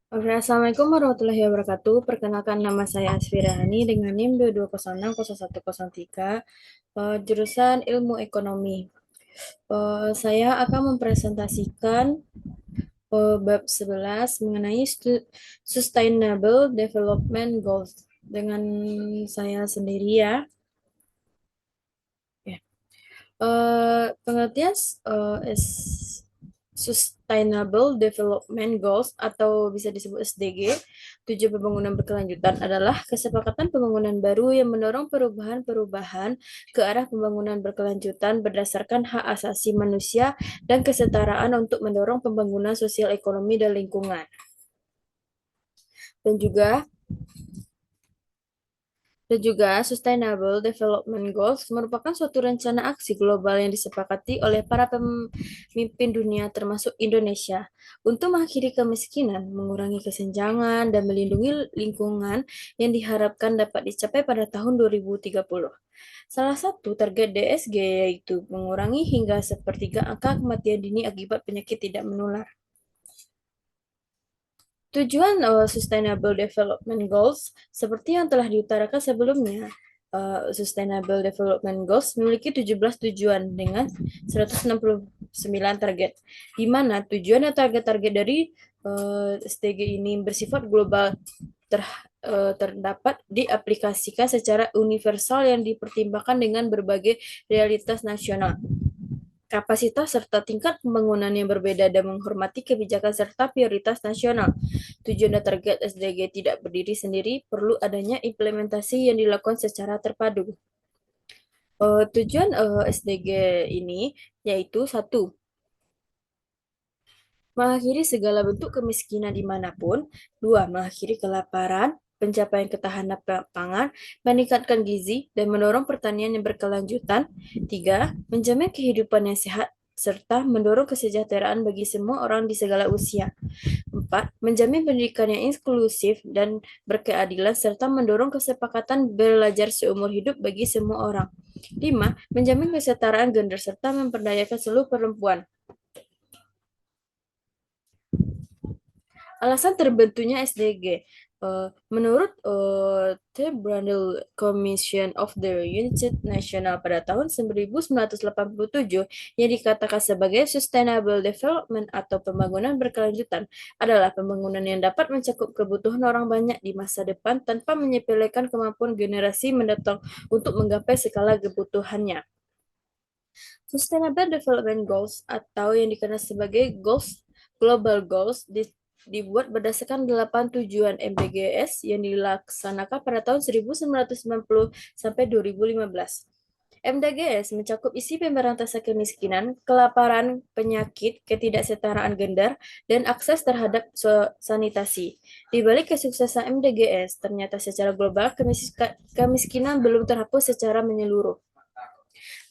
Oke, Assalamualaikum warahmatullahi wabarakatuh. Perkenalkan nama saya Asfirahani dengan NIM 220600103, jurusan Ilmu Ekonomi. Saya akan mempresentasikan bab 11 mengenai Sustainable Development Goals dengan saya sendiri ya. Ya. Pengertian Sustainable Development Goals atau bisa disebut SDG, tujuan pembangunan berkelanjutan adalah kesepakatan pembangunan baru yang mendorong perubahan-perubahan ke arah pembangunan berkelanjutan berdasarkan hak asasi manusia dan kesetaraan untuk mendorong pembangunan sosial ekonomi dan lingkungan. Dan juga Sustainable Development Goals merupakan suatu rencana aksi global yang disepakati oleh para pemimpin dunia termasuk Indonesia untuk mengakhiri kemiskinan, mengurangi kesenjangan, dan melindungi lingkungan yang diharapkan dapat dicapai pada tahun 2030. Salah satu target DSG yaitu mengurangi hingga sepertiga angka kematian dini akibat penyakit tidak menular. Tujuan Sustainable Development Goals, seperti yang telah diutarakan sebelumnya, Sustainable Development Goals memiliki 17 tujuan dengan 169 target, di mana tujuan dan target-target dari SDG ini bersifat global terdapat diaplikasikan secara universal yang dipertimbangkan dengan berbagai realitas nasional, kapasitas serta tingkat pembangunan yang berbeda dan menghormati kebijakan serta prioritas nasional. Tujuan dan target SDG tidak berdiri sendiri, perlu adanya implementasi yang dilakukan secara terpadu. Tujuan SDG ini yaitu satu, mengakhiri segala bentuk kemiskinan dimanapun. Dua, mengakhiri kelaparan, pencapaian ketahanan pangan, meningkatkan gizi, dan mendorong pertanian yang berkelanjutan. Tiga, menjamin kehidupan yang sehat, serta mendorong kesejahteraan bagi semua orang di segala usia. Empat, menjamin pendidikan yang inklusif dan berkeadilan, serta mendorong kesepakatan belajar seumur hidup bagi semua orang. Lima, menjamin kesetaraan gender, serta memperdayakan seluruh perempuan. Alasan terbentuknya SDG. Menurut The Brundtland Commission of the United Nations pada tahun 1987, yang dikatakan sebagai Sustainable Development atau pembangunan berkelanjutan adalah pembangunan yang dapat mencakup kebutuhan orang banyak di masa depan tanpa menyepelekan kemampuan generasi mendatang untuk menggapai skala kebutuhannya. Sustainable Development Goals atau yang dikenal sebagai Global Goals dibuat berdasarkan 8 tujuan MDGs yang dilaksanakan pada tahun 1990 sampai 2015. MDGs mencakup isi pemberantasan kemiskinan, kelaparan, penyakit, ketidaksetaraan gender, dan akses terhadap sanitasi. Di balik kesuksesan MDGs, ternyata secara global kemiskinan belum terhapus secara menyeluruh.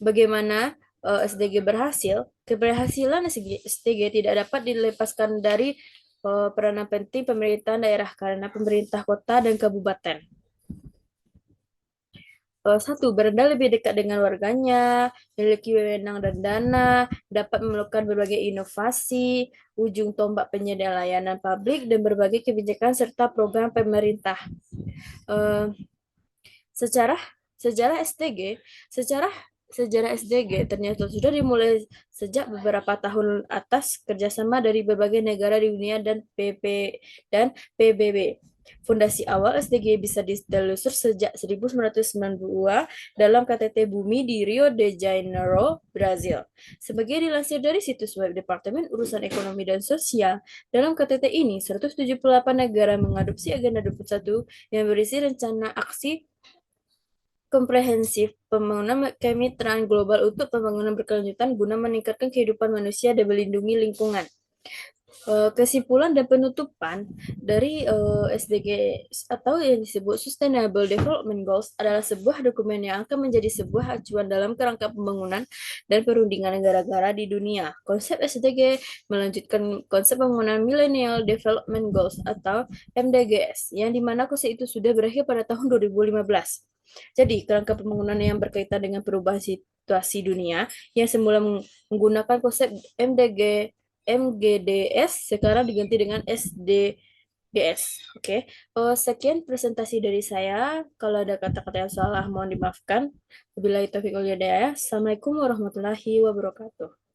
Bagaimana SDG berhasil? Keberhasilan SDG tidak dapat dilepaskan dari peranan penting pemerintahan daerah karena pemerintah kota dan kabupaten. Satu, berada lebih dekat dengan warganya, memiliki wewenang dan dana, dapat melakukan berbagai inovasi, ujung tombak penyedia layanan publik, dan berbagai kebijakan serta program pemerintah. Uh, secara sejarah SDG, sejarah SDG ternyata sudah dimulai sejak beberapa tahun atas kerjasama dari berbagai negara di dunia dan PBB. Fondasi awal SDG bisa ditelusur sejak 1992 dalam KTT Bumi di Rio de Janeiro, Brazil. Sebagai dilansir dari situs web Departemen Urusan Ekonomi dan Sosial, dalam KTT ini 178 negara mengadopsi Agenda 21 yang berisi rencana aksi komprehensif pembangunan kemitraan global untuk pembangunan berkelanjutan guna meningkatkan kehidupan manusia dan melindungi lingkungan. Kesimpulan dan penutupan dari SDG atau yang disebut Sustainable Development Goals adalah sebuah dokumen yang akan menjadi sebuah acuan dalam kerangka pembangunan dan perundingan negara-negara di dunia. Konsep SDG melanjutkan konsep pembangunan Millennial Development Goals atau MDGs, yang dimana konsep itu sudah berakhir pada tahun 2015. Jadi, kerangka pembangunan yang berkaitan dengan perubahan situasi dunia yang semula menggunakan konsep MGDS sekarang diganti dengan SDG BS. Oke. Sekian presentasi dari saya. Kalau ada kata-kata yang salah, mohon dimaafkan. Wabillahi taufiq wal hidayah. Assalamualaikum warahmatullahi wabarakatuh.